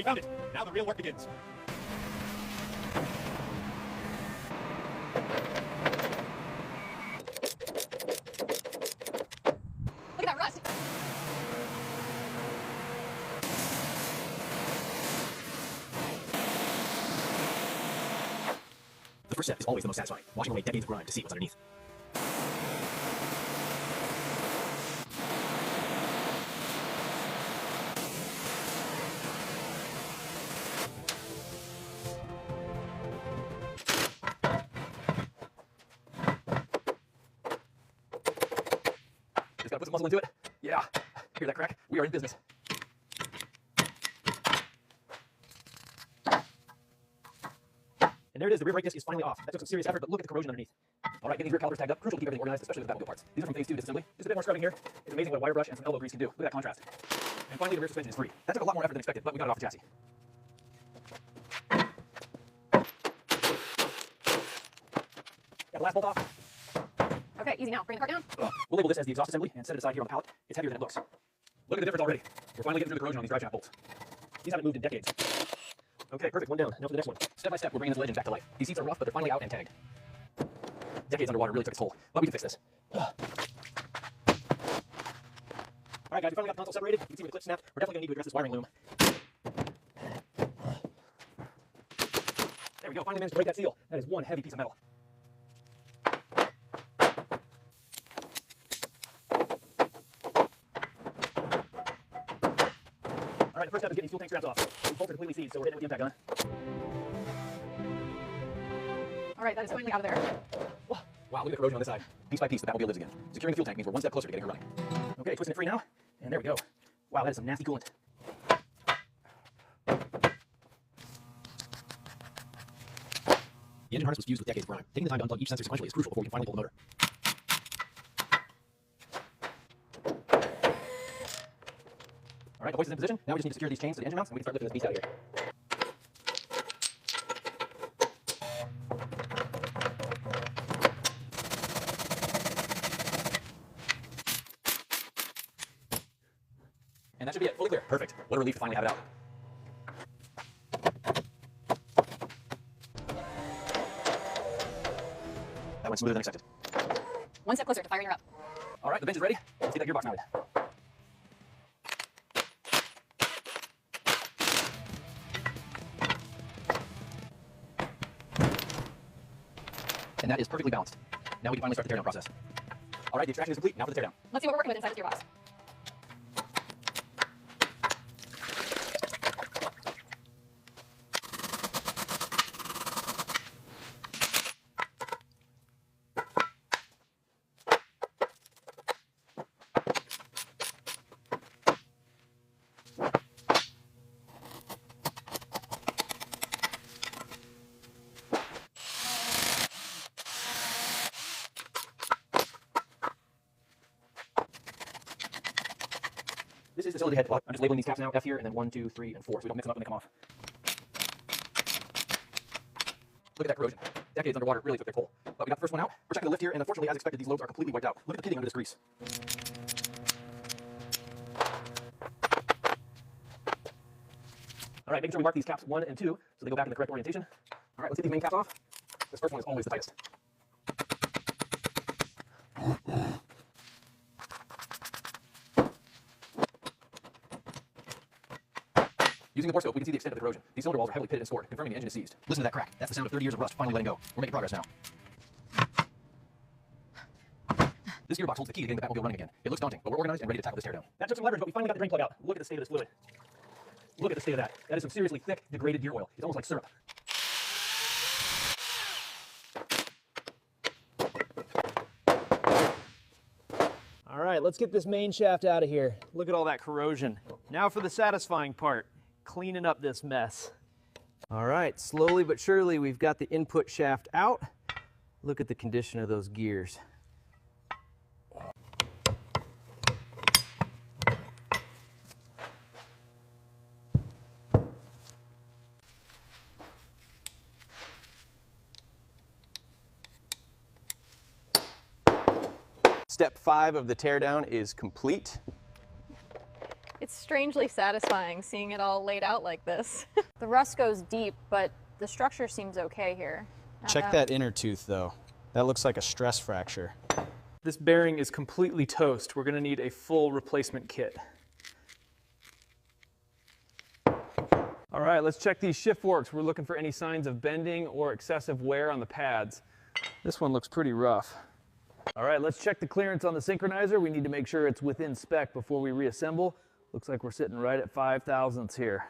We found it. Now the real work begins. Look at that rust. The first step is always the most satisfying, washing away decades of grime to see what's underneath. Just gotta put some muscle into it. Yeah, hear that crack? We are in business. And there it is, the rear brake disc is finally off. That took some serious effort, but look at the corrosion underneath. All right, getting these rear calipers tagged up, crucial to keep everything organized, especially with the Batmobile parts. These are from phase 2 disassembly. Just a bit more scrubbing here. It's amazing what a wire brush and some elbow grease can do. Look at that contrast. And finally, the rear suspension is free. That took a lot more effort than expected, but we got it off the chassis. Got the last bolt off. Okay, easy now. Bring the cart down. We'll label this as the exhaust assembly and set it aside here on the pallet. It's heavier than it looks. Look at the difference already. We're finally getting through the corrosion on these drive shaft bolts. These haven't moved in decades. Okay, perfect. One down. Now for the next one. Step by step, we're bringing this legend back to life. These seats are rough, but they're finally out and tagged. Decades underwater really took its toll, but we can fix this. All right, guys, we finally got the console separated. You can see where the clip snapped. We're definitely going to need to address this wiring loom. There we go. Finally managed to break that seal. That is one heavy piece of metal. All right, the first step is getting fuel tank straps off. The bolts are completely seized, so we're hitting it with the impact gun. All right, that is finally out of there. Wow, look at the corrosion on this side. Piece by piece, the Batmobile lives again. Securing the fuel tank means we're one step closer to getting her running. Okay, twisting it free now. And there we go. Wow, that is some nasty coolant. The engine harness was fused with decades of grime. Taking the time to unplug each sensor sequentially is crucial before we can finally pull the motor. All right, the hoist is in position. Now we just need to secure these chains to the engine mounts, and we can start lifting this beast out of here. And that should be it. Fully clear. Perfect. What a relief to finally have it out. That went smoother than expected. One step closer to firing her up. All right, the bench is ready. Let's get that gearbox mounted. And that is perfectly balanced. Now we can finally start the teardown process. All right, the extraction is complete. Now for the teardown. Let's see what we're working with inside the gearbox. This is the cylinder head plug. I'm just labeling these caps now, F here, and then 1, 2, 3, and 4, so we don't mix them up when they come off. Look at that corrosion. Decades underwater really took their toll. But we got the first one out. We're checking the lift here, and unfortunately, as expected, these lobes are completely wiped out. Look at the pitting under this grease. All right, making sure we mark these caps 1 and 2 so they go back in the correct orientation. All right, let's get these main caps off. This first one is always the tightest. Using the bore scope, we can see the extent of the corrosion. These cylinder walls are heavily pitted and scored, confirming the engine is seized. Listen to that crack. That's the sound of 30 years of rust finally letting go. We're making progress now. This gearbox holds the key to getting the Batmobile running again. It looks daunting, but we're organized and ready to tackle this teardown. That took some leverage, but we finally got the drain plug out. Look at the state of this fluid. Look at the state of that. That is some seriously thick, degraded gear oil. It's almost like syrup. All right, let's get this main shaft out of here. Look at all that corrosion. Now for the satisfying part, cleaning up this mess. All right, slowly but surely we've got the input shaft out. Look at the condition of those gears. Step 5 of the teardown is complete. It's It's strangely satisfying seeing it all laid out like this. The rust goes deep, but the structure seems okay here. Check that inner tooth though. That looks like a stress fracture. This bearing is completely toast. We're going to need a full replacement kit. All right, let's check these shift forks. We're looking for any signs of bending or excessive wear on the pads. This one looks pretty rough. All right, let's check the clearance on the synchronizer. We need to make sure it's within spec before we reassemble. Looks like we're sitting right at 5 thousandths here.